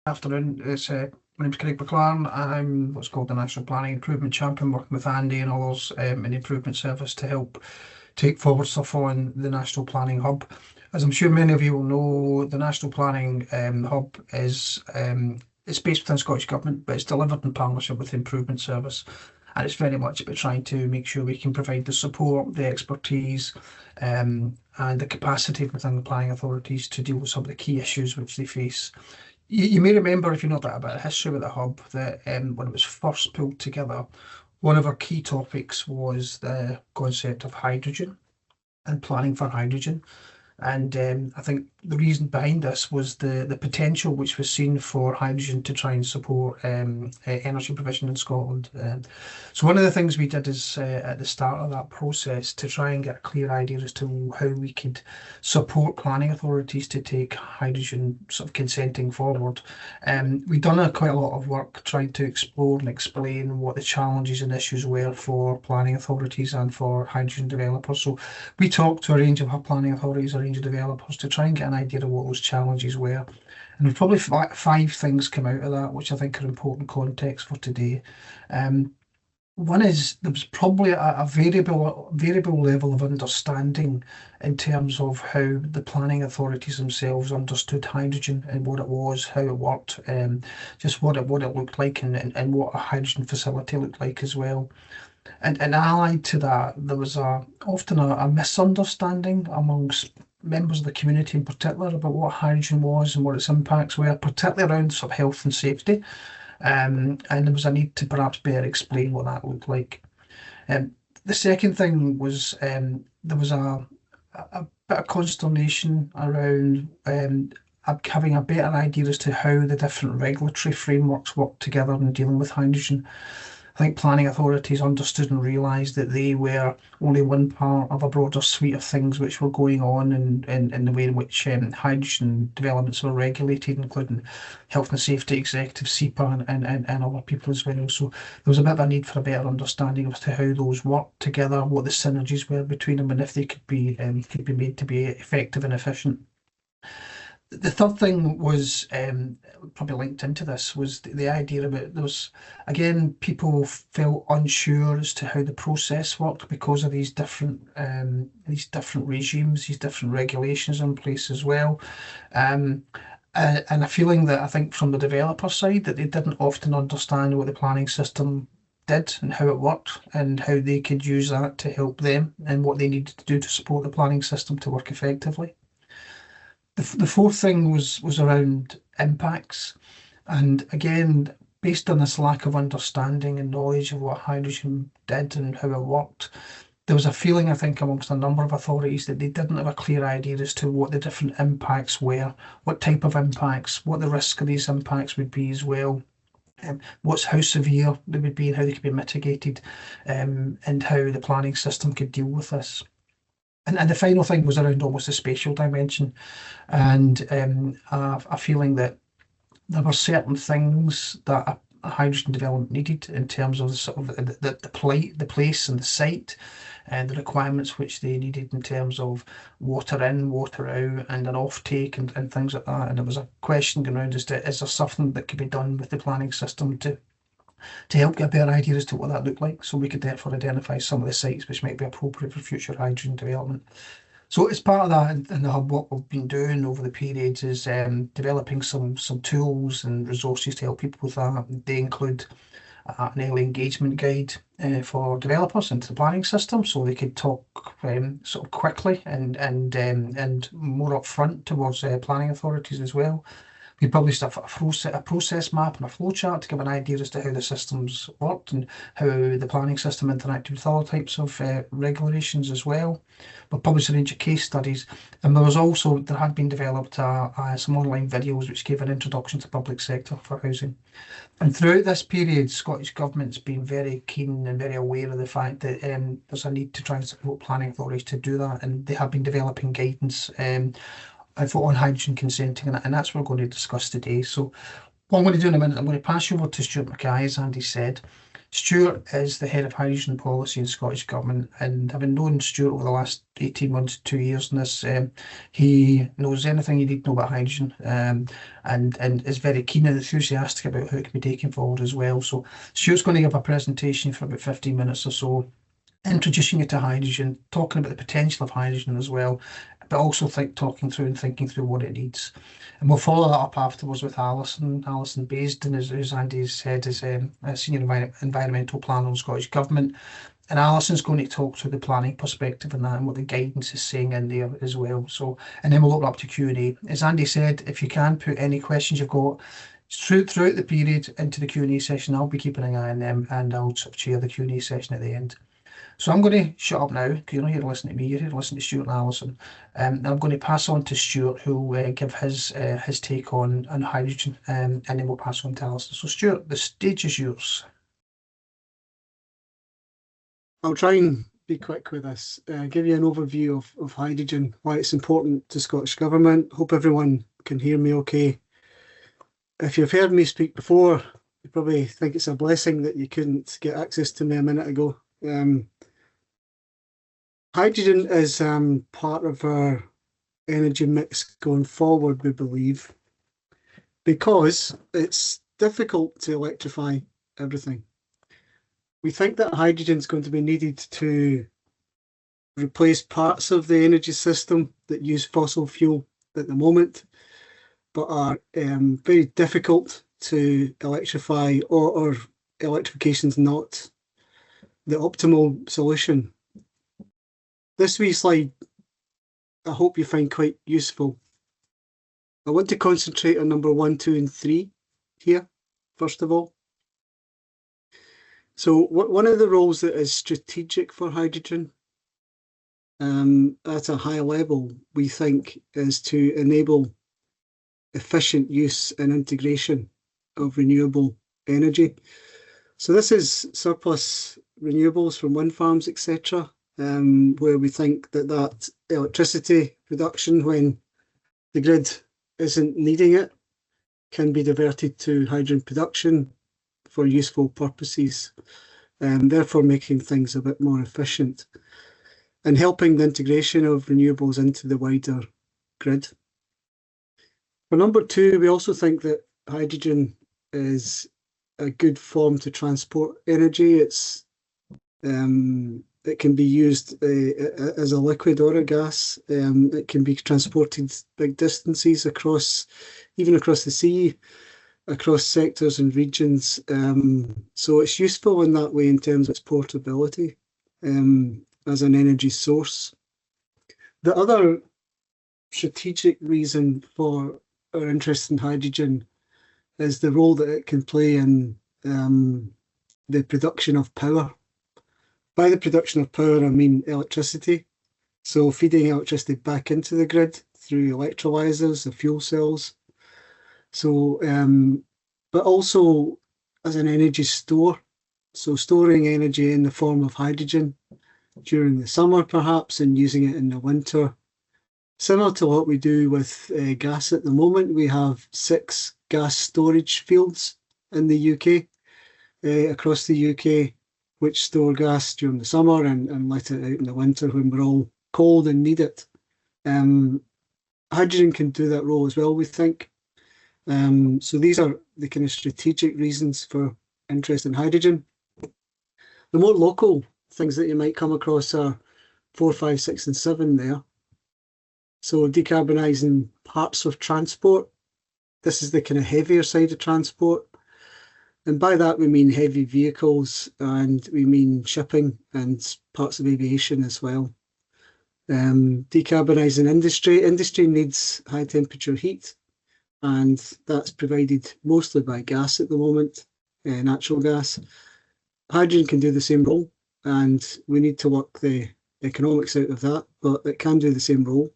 Afternoon. My name's McLaren. I'm what's called the National Planning Improvement Champion, working with Andy and others in the Improvement Service to help take forward stuff on the National Planning Hub. As I'm sure many of you will know, the National Planning Hub is it's based within Scottish Government, but it's delivered in partnership with the Improvement Service. And it's very much about trying to make sure we can provide the support, the expertise, and the capacity within the planning authorities to deal with some of the key issues which they face. You may remember, if you know that about the history of the hub, that when it was first pulled together, one of our key topics was the concept of hydrogen and planning for hydrogen. And I think the reason behind this was the potential which was seen for hydrogen to try and support energy provision in Scotland. So one of the things we did is at the start of that process to try and get a clear idea as to how we could support planning authorities to take hydrogen sort of consenting forward. We've done quite a lot of work trying to explore and explain what the challenges and issues were for planning authorities and for hydrogen developers. So we talked to a range of planning authorities, a range of developers to try and get an idea of what those challenges were. And there's probably five things come out of that, which I think are important context for today. One is there was probably a variable level of understanding in terms of how the planning authorities themselves understood hydrogen and what it was, how it worked, just what it looked like, and what a hydrogen facility looked like as well. And allied to that, there was often a misunderstanding amongst members of the community in particular about what hydrogen was and what its impacts were, particularly around sort of health and safety. And there was a need to perhaps better explain what that looked like. The second thing was there was a bit of consternation around having a better idea as to how the different regulatory frameworks work together in dealing with hydrogen. I think planning authorities understood and realised that they were only one part of a broader suite of things which were going on in the way in which hydrogen developments were regulated, including health and safety executives, SEPA, and other people as well. So there was a bit of a need for a better understanding as to how those work together, what the synergies were between them, and if they could be made to be effective and efficient. The third thing was probably linked into this was the idea about there was, again, people felt unsure as to how the process worked because of these different regimes, these different regulations in place as well. And a feeling that I think from the developer side that they didn't often understand what the planning system did and how it worked and how they could use that to help them and what they needed to do to support the planning system to work effectively. The fourth thing was around impacts, and again, based on this lack of understanding and knowledge of what hydrogen did and how it worked, there was a feeling, I think, amongst a number of authorities that they didn't have a clear idea as to what the different impacts were, what type of impacts, what the risk of these impacts would be as well, how severe they would be and how they could be mitigated, and how the planning system could deal with this. And the final thing was around almost a spatial dimension and a feeling that there were certain things that a hydrogen development needed in terms of the sort of the place and the site and the requirements which they needed in terms of water in, water out, and an offtake and things like that. And there was a question going around as to is there something that could be done with the planning system to help get a better idea as to what that looked like, so we could therefore identify some of the sites which might be appropriate for future hydrogen development. So as part of that, in the hub, what we've been doing over the periods is developing some tools and resources to help people with that. They include an early engagement guide for developers into the planning system, so they could talk sort of quickly and more upfront towards planning authorities as well. We published a process map and a flowchart to give an idea as to how the systems worked and how the planning system interacted with other types of regulations as well. We published a range of case studies, and there had been developed some online videos which gave an introduction to public sector for housing. And throughout this period, Scottish Government's been very keen and very aware of the fact that there's a need to try and support planning authorities to do that, and they have been developing guidance on hydrogen consenting, and that's what we're going to discuss today. So what I'm going to do in a minute, I'm going to pass you over to Stuart McKay, as Andy said. Stuart is the head of hydrogen policy in Scottish Government, and having known Stuart over the last 18 months, 2 years in this, he knows anything you need to know about hydrogen, and is very keen and enthusiastic about how it can be taken forward as well. So Stuart's going to give a presentation for about 15 minutes or so, introducing you to hydrogen, talking about the potential of hydrogen as well, but also talking through and thinking through what it needs. And we'll follow that up afterwards with Alison. Alison Baisden, who's Andy said, is a senior environmental planner in Scottish Government. And Alison's going to talk through the planning perspective and that, and what the guidance is saying in there as well. So, and then we'll open up to Q&A. As Andy said, if you can put any questions you've got throughout the period into the Q&A session, I'll be keeping an eye on them, and I'll sort of chair the Q&A session at the end. So I'm going to shut up now, because you're not here to listen to me, you're here to listen to Stuart and Alison. And I'm going to pass on to Stuart, who will give his take on hydrogen, and then we'll pass on to Alison. So Stuart, the stage is yours. I'll try and be quick with this, give you an overview of hydrogen, why it's important to Scottish Government. Hope everyone can hear me okay. If you've heard me speak before, you probably think it's a blessing that you couldn't get access to me a minute ago. Hydrogen is part of our energy mix going forward, we believe, because it's difficult to electrify everything. We think that hydrogen is going to be needed to replace parts of the energy system that use fossil fuel at the moment, but are very difficult to electrify, or electrification's not the optimal solution. This wee slide, I hope you find quite useful. I want to concentrate on number 1, 2, and 3 here, first of all. So one of the roles that is strategic for hydrogen, at a high level, we think, is to enable efficient use and integration of renewable energy. So this is surplus renewables from wind farms, etc., where we think that electricity production, when the grid isn't needing it, can be diverted to hydrogen production for useful purposes, therefore making things a bit more efficient and helping the integration of renewables into the wider grid. For number 2, we also think that hydrogen is a good form to transport energy. It can be used as a liquid or a gas. It can be transported big distances even across the sea, across sectors and regions. So it's useful in that way in terms of its portability as an energy source. The other strategic reason for our interest in hydrogen is the role that it can play in the production of power. By the production of power, I mean electricity. So feeding electricity back into the grid through electrolyzers, the fuel cells. So, but also as an energy store. So storing energy in the form of hydrogen during the summer, perhaps, and using it in the winter. Similar to what we do with gas at the moment, we have 6 gas storage fields in the UK, across the UK, which store gas during the summer and let it out in the winter when we're all cold and need it. Hydrogen can do that role as well, we think. So these are the kind of strategic reasons for interest in hydrogen. The more local things that you might come across are 4, 5, 6, and 7 there. So decarbonising parts of transport. This is the kind of heavier side of transport. And by that we mean heavy vehicles, and we mean shipping and parts of aviation as well. Decarbonising industry. Industry needs high temperature heat, and that's provided mostly by gas at the moment, natural gas. Hydrogen can do the same role, and we need to work the economics out of that, but it can do the same role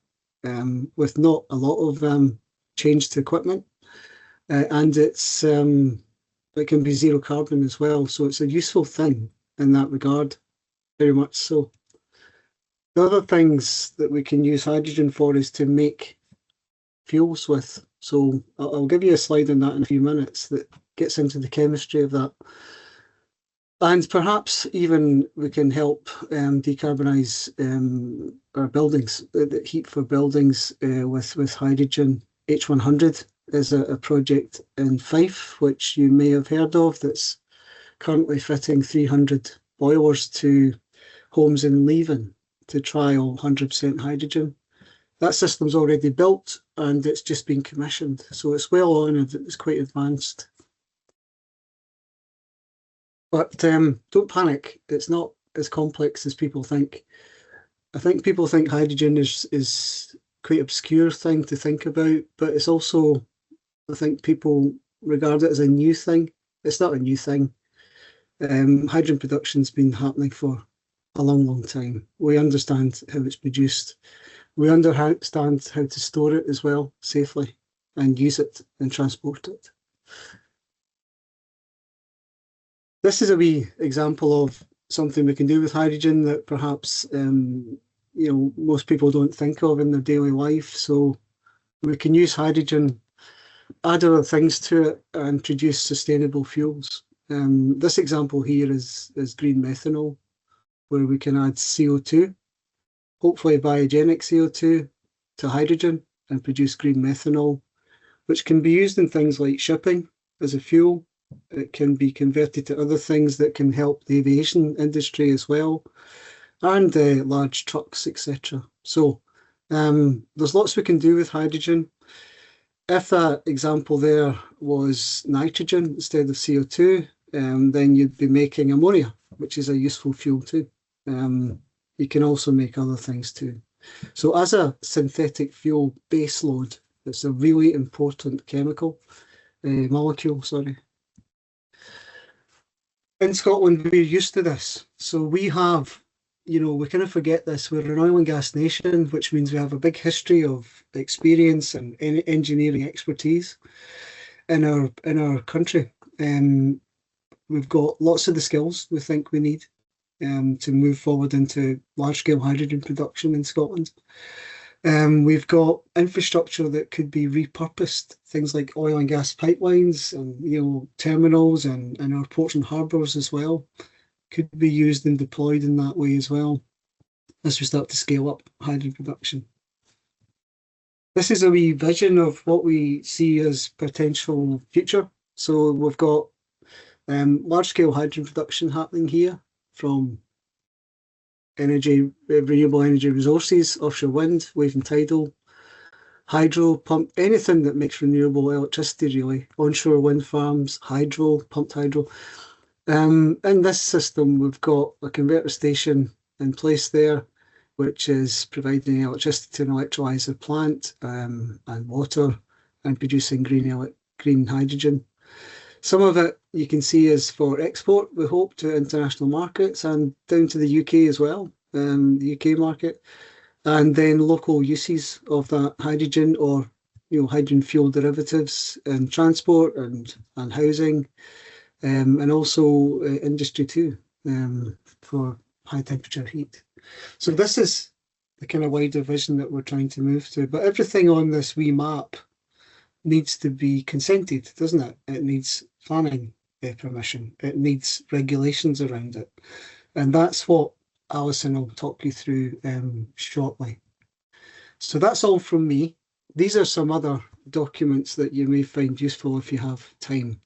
with not a lot of change to equipment, and it can be zero carbon as well, so it's a useful thing in that regard, very much so. The other things that we can use hydrogen for is to make fuels with. So I'll give you a slide on that in a few minutes that gets into the chemistry of that. And perhaps even we can help decarbonise our buildings, the heat for buildings with hydrogen. H100 is a project in Fife, which you may have heard of, that's currently fitting 300 boilers to homes in Leven to trial 100% hydrogen. That system's already built and it's just been commissioned, so it's well on and it's quite advanced. But don't panic, it's not as complex as people think. I think people think hydrogen is quite obscure thing to think about, but it's also, I think people regard it as a new thing. It's not a new thing. Hydrogen production's been happening for a long, long time. We understand how it's produced. We understand how to store it as well safely and use it and transport it. This is a wee example of something we can do with hydrogen that perhaps most people don't think of in their daily life. So we can use hydrogen, add other things to it, and produce sustainable fuels. This example here is green methanol, where we can add CO2, hopefully biogenic CO2, to hydrogen and produce green methanol, which can be used in things like shipping as a fuel. It can be converted to other things that can help the aviation industry as well, and large trucks, etc. So there's lots we can do with hydrogen. If that example there was nitrogen instead of CO2, then you'd be making ammonia, which is a useful fuel too. You can also make other things too. So as a synthetic fuel base load, it's a really important chemical, molecule, sorry. In Scotland, we're used to this. So we have, we kind of forget this. We're an oil and gas nation, which means we have a big history of experience and engineering expertise in our country. We've got lots of the skills we think we need to move forward into large-scale hydrogen production in Scotland. We've got infrastructure that could be repurposed, things like oil and gas pipelines and terminals and our ports and harbours as well could be used and deployed in that way as well as we start to scale up hydrogen production. This is a wee vision of what we see as potential future. So we've got large-scale hydrogen production happening here from renewable energy resources, offshore wind, wave and tidal, hydro, pump, anything that makes renewable electricity really, onshore wind farms, hydro, pumped hydro. In this system, we've got a converter station in place there, which is providing electricity to an electrolyser plant and water and producing green hydrogen. Some of it you can see is for export, we hope, to international markets and down to the UK as well, the UK market, and then local uses of that hydrogen or hydrogen fuel derivatives in transport and housing, and also industry too, for high temperature heat. So this is the kind of wider vision that we're trying to move to. But everything on this wee map needs to be consented, doesn't it? It needs planning permission. It needs regulations around it. And that's what Alison will talk you through shortly. So that's all from me. These are some other documents that you may find useful if you have time.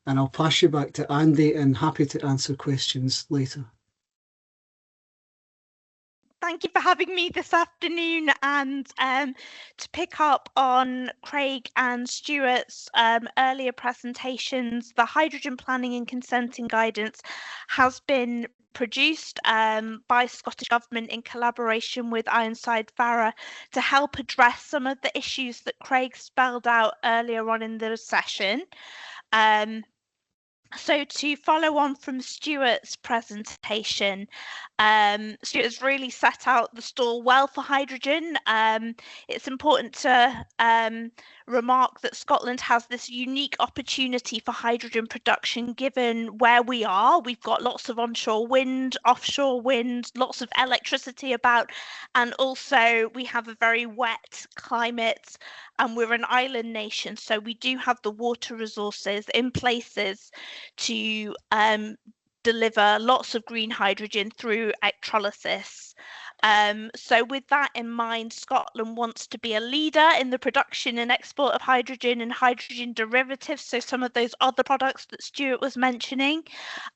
And I'll pass you back to Andy and happy to answer questions later. Thank you for having me this afternoon, and to pick up on Craig and Stuart's earlier presentations, the hydrogen planning and consenting guidance has been produced by Scottish Government in collaboration with Ironside Farah to help address some of the issues that Craig spelled out earlier on in the session. So to follow on from Stuart's presentation, Stuart's really set out the stall well for hydrogen. It's important to remark that Scotland has this unique opportunity for hydrogen production given where we are. We've got lots of onshore wind, offshore wind, lots of electricity about, and also we have a very wet climate and we're an island nation, so we do have the water resources in places to deliver lots of green hydrogen through electrolysis. So with that in mind, Scotland wants to be a leader in the production and export of hydrogen and hydrogen derivatives, so some of those other products that Stuart was mentioning,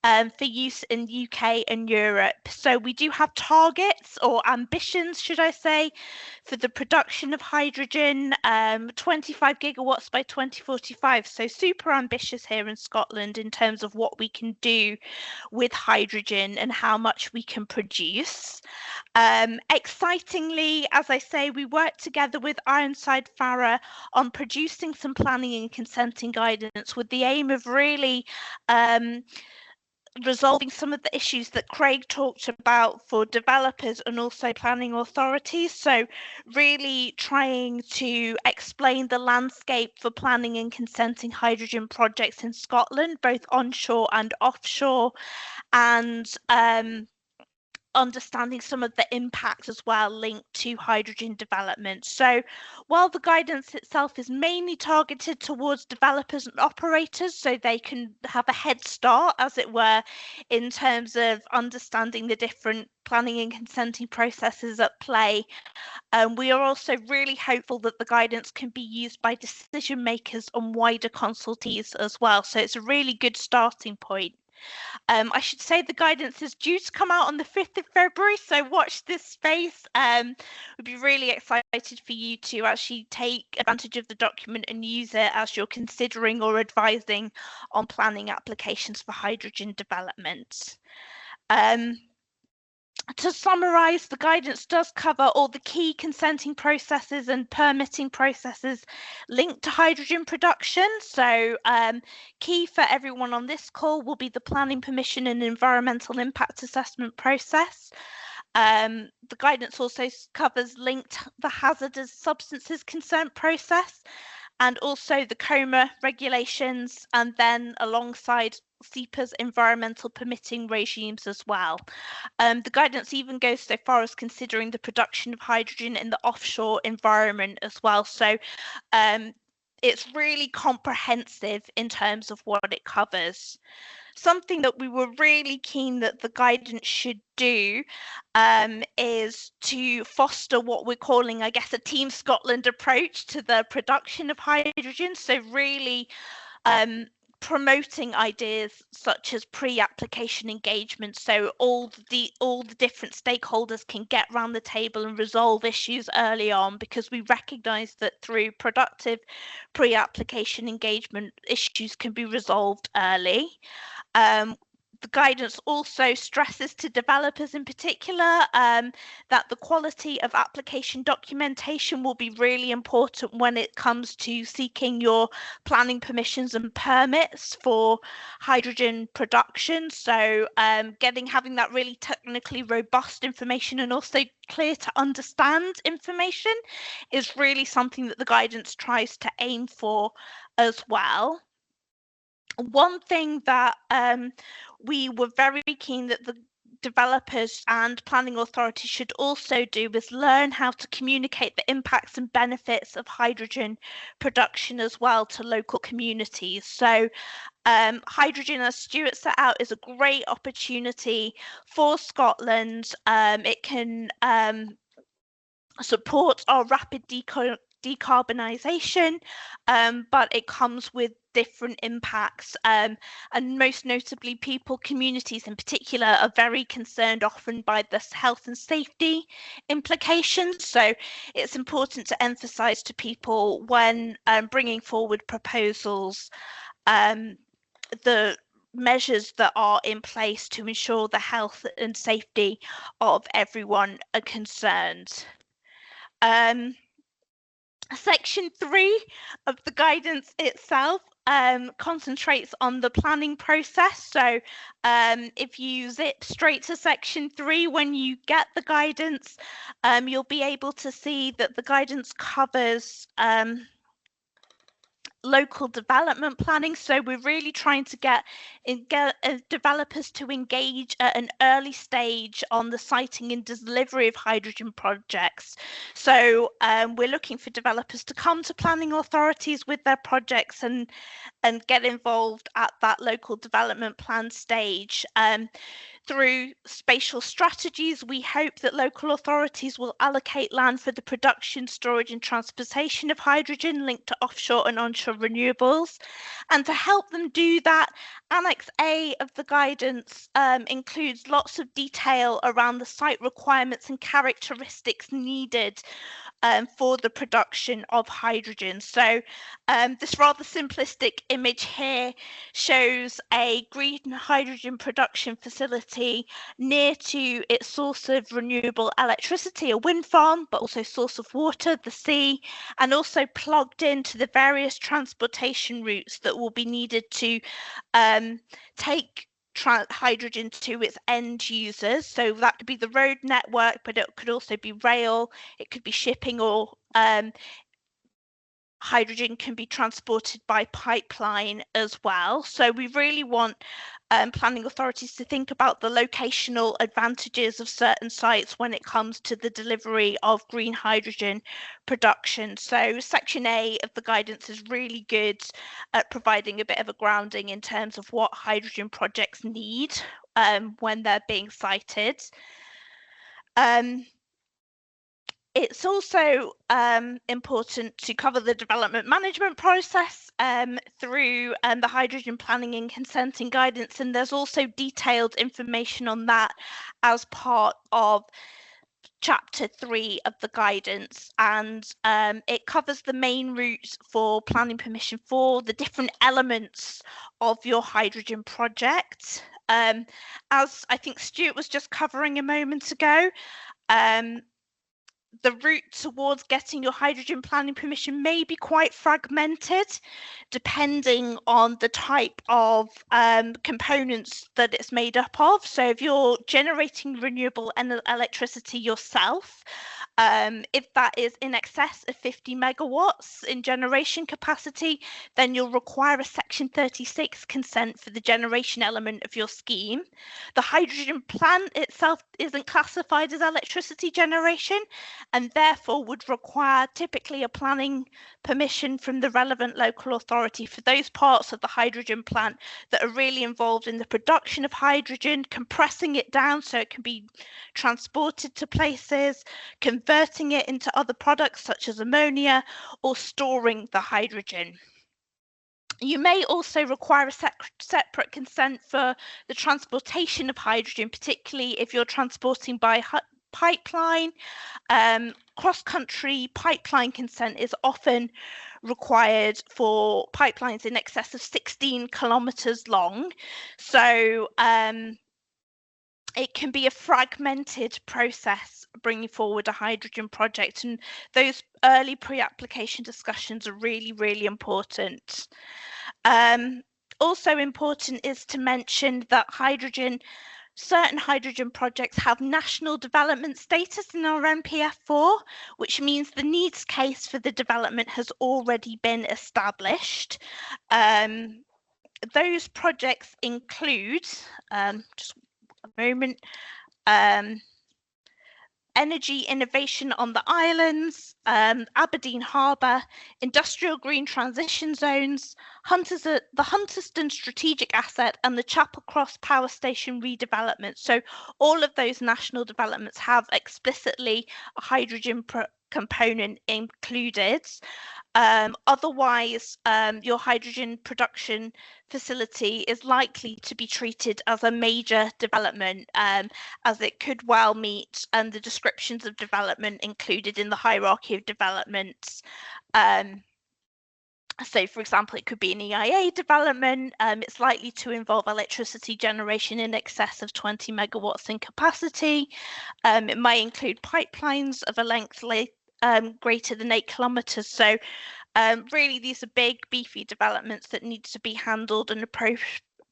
for use in UK and Europe. So we do have targets, or ambitions, should I say, for the production of hydrogen, 25 gigawatts by 2045. So super ambitious here in Scotland in terms of what we can do with hydrogen and how much we can produce. Excitingly, as I say, we worked together with Ironside Farah on producing some planning and consenting guidance with the aim of really resolving some of the issues that Craig talked about for developers and also planning authorities. So really trying to explain the landscape for planning and consenting hydrogen projects in Scotland, both onshore and offshore, and understanding some of the impacts as well linked to hydrogen development. So while the guidance itself is mainly targeted towards developers and operators, so they can have a head start, as it were, in terms of understanding the different planning and consenting processes at play, we are also really hopeful that the guidance can be used by decision makers on wider consultees as well. So it's a really good starting point. I should say the guidance is due to come out on the 5th of February, so watch this space. We'd be really excited for you to actually take advantage of the document and use it as you're considering or advising on planning applications for hydrogen development. To summarise, the guidance does cover all the key consenting processes and permitting processes linked to hydrogen production. So key for everyone on this call will be the planning permission and environmental impact assessment process. The guidance also covers the hazardous substances consent process, and also the COMA regulations, and then alongside SEPA's environmental permitting regimes as well. The guidance even goes so far as considering the production of hydrogen in the offshore environment as well. So it's really comprehensive in terms of what it covers. Something that we were really keen that the guidance should do is to foster what we're calling, I guess, a Team Scotland approach to the production of hydrogen. So really promoting ideas such as pre-application engagement, so all the different stakeholders can get around the table and resolve issues early on, because we recognise that through productive pre-application engagement, issues can be resolved early. The guidance also stresses to developers in particular that the quality of application documentation will be really important when it comes to seeking your planning permissions and permits for hydrogen production. So having that really technically robust information and also clear to understand information is really something that the guidance tries to aim for as well. One thing that we were very keen that the developers and planning authorities should also do is learn how to communicate the impacts and benefits of hydrogen production as well to local communities. So hydrogen, as Stuart set out, is a great opportunity for Scotland. It can support our rapid decarbonisation, but it comes with different impacts, and most notably communities in particular are very concerned often by the health and safety implications. So it's important to emphasise to people when bringing forward proposals the measures that are in place to ensure the health and safety of everyone concerned. Section 3 of the guidance itself concentrates on the planning process. So if you zip straight to section 3 when you get the guidance, you'll be able to see that the guidance covers local development planning. So we're really trying to get developers to engage at an early stage on the siting and delivery of hydrogen projects. So we're looking for developers to come to planning authorities with their projects and get involved at that local development plan stage. Through spatial strategies, we hope that local authorities will allocate land for the production, storage and transportation of hydrogen linked to offshore and onshore renewables. And to help them do that, Annex A of the guidance includes lots of detail around the site requirements and characteristics needed for the production of hydrogen. So this rather simplistic image here shows a green hydrogen production facility near to its source of renewable electricity, a wind farm, but also source of water, the sea, and also plugged into the various transportation routes that will be needed to take hydrogen to its end users. So that could be the road network, but it could also be rail, it could be shipping, or hydrogen can be transported by pipeline as well. So we really want planning authorities to think about the locational advantages of certain sites when it comes to the delivery of green hydrogen production. So Section A of the guidance is really good at providing a bit of a grounding in terms of what hydrogen projects need when they're being cited. It's also important to cover the development management process through the hydrogen planning and consenting guidance, and there's also detailed information on that as part of Chapter 3 of the guidance, and it covers the main routes for planning permission for the different elements of your hydrogen project. As I think Stuart was just covering a moment ago, the route towards getting your hydrogen planning permission may be quite fragmented depending on the type of components that it's made up of. So if you're generating renewable electricity yourself, if that is in excess of 50 megawatts in generation capacity, then you'll require a Section 36 consent for the generation element of your scheme. The hydrogen plant itself isn't classified as electricity generation and therefore would require typically a planning permission from the relevant local authority for those parts of the hydrogen plant that are really involved in the production of hydrogen, compressing it down so it can be transported to places, converting it into other products such as ammonia, or storing the hydrogen. You may also require a separate consent for the transportation of hydrogen, particularly if you're transporting by pipeline. Cross-country pipeline consent is often required for pipelines in excess of 16 kilometres long. So it can be a fragmented process bringing forward a hydrogen project, and those early pre-application discussions are really, really important. Also important is to mention that certain hydrogen projects have national development status in our NPF4, which means the needs case for the development has already been established. Those projects include, just a moment, energy innovation on the islands, Aberdeen Harbour, industrial green transition zones, the Hunterston strategic asset, and the Chapel Cross power station redevelopment. So all of those national developments have explicitly a hydrogen component included. Otherwise, your hydrogen production facility is likely to be treated as a major development, as it could well meet the descriptions of development included in the hierarchy of developments. So, for example, it could be an EIA development. It's likely to involve electricity generation in excess of 20 megawatts in capacity. It might include pipelines of a length greater than 8 kilometres. So really, these are big, beefy developments that need to be handled and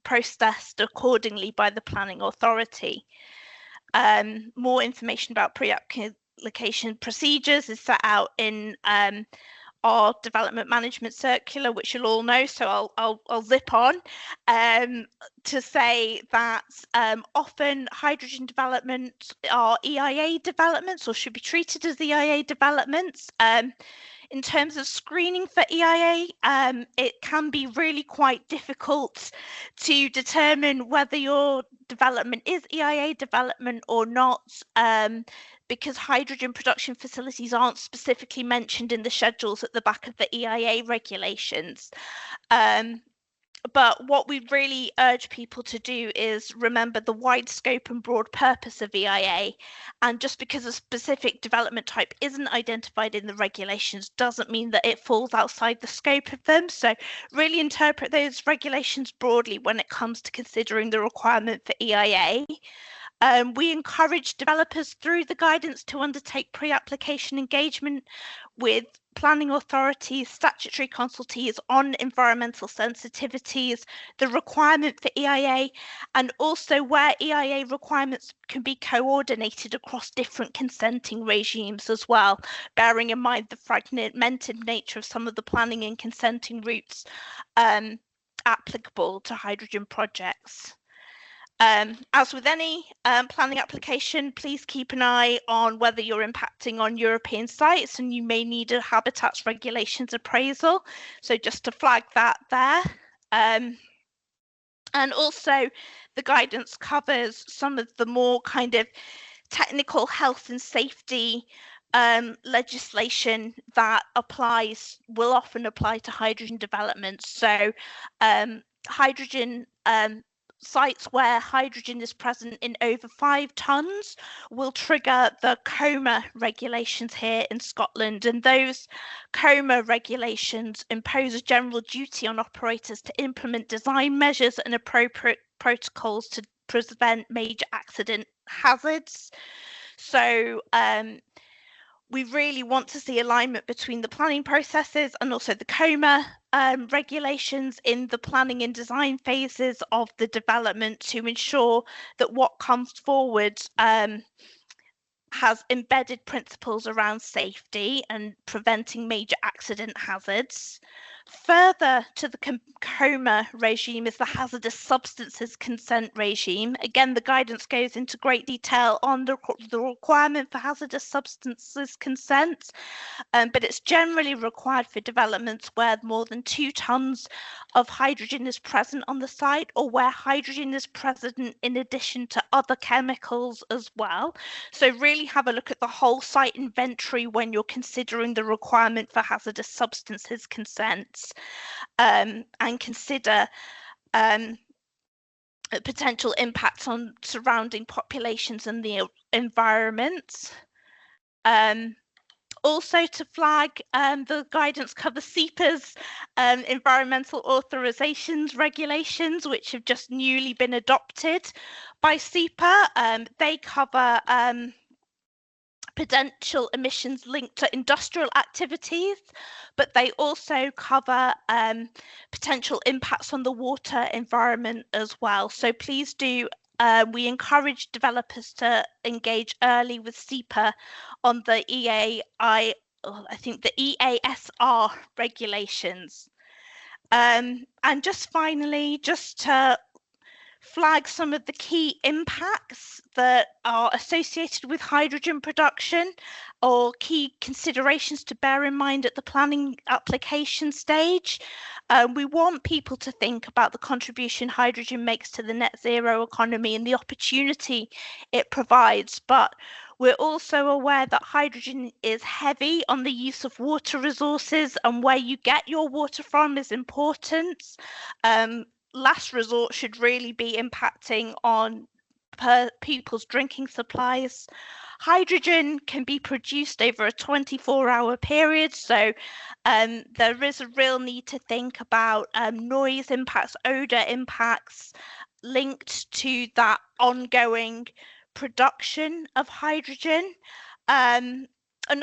processed accordingly by the planning authority. More information about pre-application procedures is set out in our development management circular, which you'll all know, so I'll zip on, to say that often hydrogen development are EIA developments, or should be treated as EIA developments. In terms of screening for EIA, it can be really quite difficult to determine whether your development is EIA development or not, because hydrogen production facilities aren't specifically mentioned in the schedules at the back of the EIA regulations. But what we really urge people to do is remember the wide scope and broad purpose of EIA. And just because a specific development type isn't identified in the regulations doesn't mean that it falls outside the scope of them. So really interpret those regulations broadly when it comes to considering the requirement for EIA. We encourage developers through the guidance to undertake pre-application engagement with planning authorities, statutory consultees on environmental sensitivities, the requirement for EIA, and also where EIA requirements can be coordinated across different consenting regimes as well, bearing in mind the fragmented nature of some of the planning and consenting routes applicable to hydrogen projects. As with any planning application, please keep an eye on whether you're impacting on European sites, and you may need a habitats regulations appraisal. So just to flag that there. And also the guidance covers some of the more kind of technical health and safety legislation that will often apply to hydrogen development. So hydrogen sites where hydrogen is present in over 5 tonnes will trigger the COMA regulations here in Scotland, and those COMA regulations impose a general duty on operators to implement design measures and appropriate protocols to prevent major accident hazards. So we really want to see alignment between the planning processes and also the COMA regulations in the planning and design phases of the development to ensure that what comes forward has embedded principles around safety and preventing major accident hazards. Further to the COMA regime is the hazardous substances consent regime. Again, the guidance goes into great detail on the requirement for hazardous substances consent, but it's generally required for developments where more than 2 tonnes of hydrogen is present on the site, or where hydrogen is present in addition to other chemicals as well. So really have a look at the whole site inventory when you're considering the requirement for hazardous substances consent. And consider potential impacts on surrounding populations and the environment. Also to flag, the guidance covers SEPA's environmental authorisations regulations, which have just newly been adopted by SEPA. They cover potential emissions linked to industrial activities, but they also cover potential impacts on the water environment as well. So please do, we encourage developers to engage early with SEPA on the the EASR regulations. And just finally, just to flag some of the key impacts that are associated with hydrogen production, or key considerations to bear in mind at the planning application stage. We want people to think about the contribution hydrogen makes to the net zero economy and the opportunity it provides, but we're also aware that hydrogen is heavy on the use of water resources, and where you get your water from is important. Last resort should really be impacting on people's drinking supplies. Hydrogen can be produced over a 24-hour period, so there is a real need to think about noise impacts, odour impacts linked to that ongoing production of hydrogen. And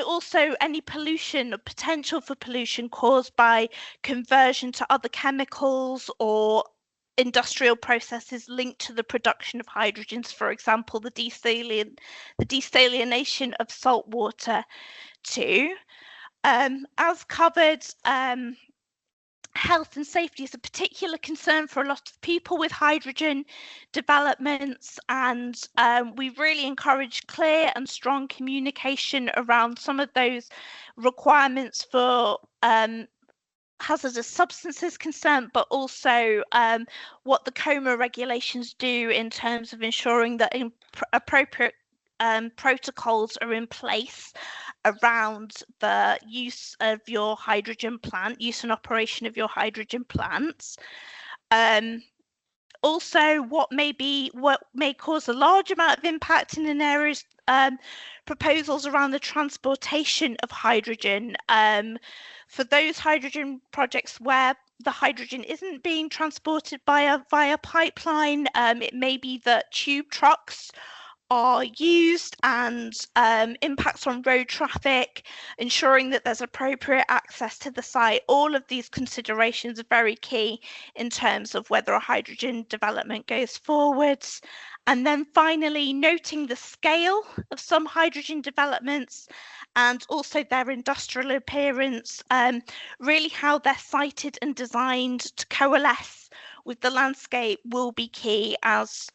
also any pollution or potential for pollution caused by conversion to other chemicals or industrial processes linked to the production of hydrogens, for example, the desalination of salt water too. As covered, health and safety is a particular concern for a lot of people with hydrogen developments, and we really encourage clear and strong communication around some of those requirements for hazardous substances consent, but also what the COMA regulations do in terms of ensuring that appropriate protocols are in place around the use of your hydrogen plant, use and operation of your hydrogen plants. Also, what may cause a large amount of impact in an area is proposals around the transportation of hydrogen. For those hydrogen projects where the hydrogen isn't being transported via pipeline, it may be that tube trucks are used, and impacts on road traffic, ensuring that there's appropriate access to the site. All of these considerations are very key in terms of whether a hydrogen development goes forwards. And then finally, noting the scale of some hydrogen developments and also their industrial appearance, really how they're sited and designed to coalesce with the landscape will be key as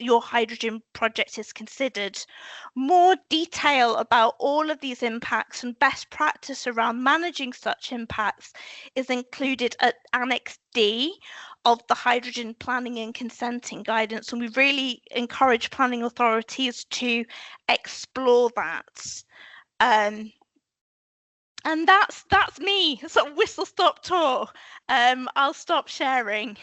your hydrogen project is considered. More detail about all of these impacts and best practice around managing such impacts is included at Annex D of the Hydrogen Planning and Consenting Guidance, and we really encourage planning authorities to explore that. And that's me, sort of whistle-stop tour. I'll stop sharing.